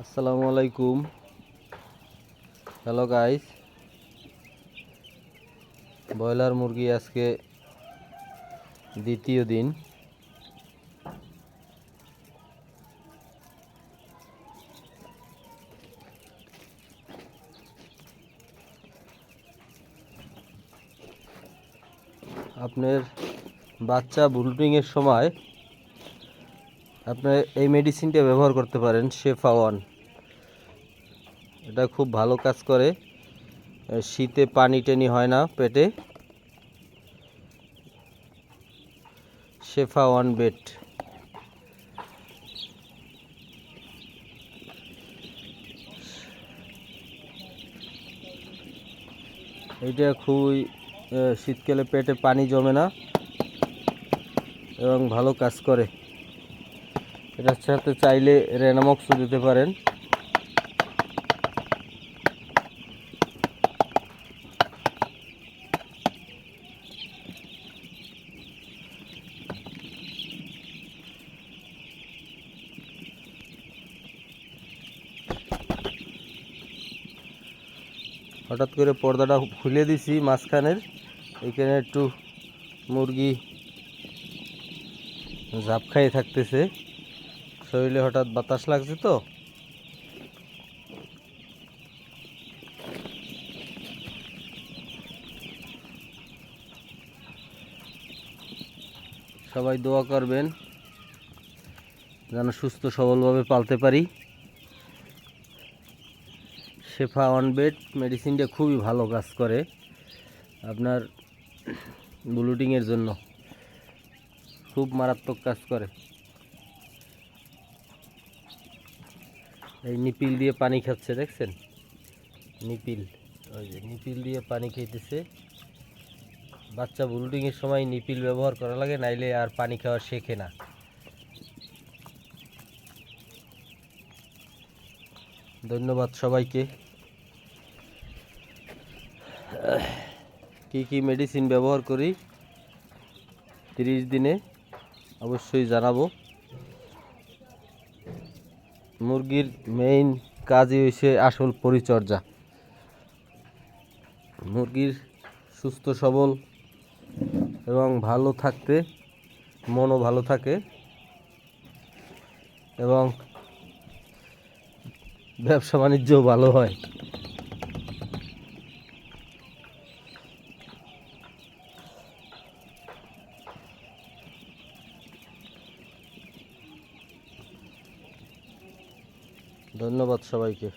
আসসালামু আলাইকুম। Hello guys, broiler মুরগি আজকে দ্বিতীয় দিন। আপনার বাচ্চা বুলটিংয়ের সময় আপনি এই মেডিসিনটা ব্যবহার করতে পারেন, শেফা ওয়ান। এটা খুব ভালো কাজ করে। শীতে পানি টানি হয় না পেটে। শেফা ওয়ান বেট। এইটা খুবই শীতকালে পেটে পানি জমে না এবং ভালো কাজ করে। এটার সাথে চাইলে রেনামক্সও দিতে পারেন। হঠাৎ করে পর্দাটা খুলে দিছি মাঝখানের, এখানে একটু মুরগি ঝাপ খাইয়ে থাকতেছে। শরীরে হঠাৎ বাতাস লাগছে তো। সবাই দোয়া করবেন যেন সুস্থ সবলভাবে পালতে পারি। শেফা ওয়ান বেড মেডিসিনটা খুবই ভালো কাজ করে আপনার ব্লুটিংয়ের জন্য, খুব মারাত্মক কাজ করে। এই নিপিল দিয়ে পানি খাচ্ছে, দেখছেন? নিপিল, ওই যে নিপিল দিয়ে পানি খেতেছে। বাচ্চা ব্লুটিংয়ের সময় নিপিল ব্যবহার করা লাগে, নাইলে আর পানি খাওয়া শেখে না। ধন্যবাদ সবাইকে। কি কি মেডিসিন ব্যবহার করি 30 দিনে অবশ্যই জানাবো। মুরগির মেইন কাজই হইছে আসল পরিচর্যা। মুরগির সুস্থ সবল এবং ভালো থাকতে মনও ভালো থাকে এবং ব্যবসা বাণিজ্যও ভালো হয়। ধন্যবাদ সবাইকে।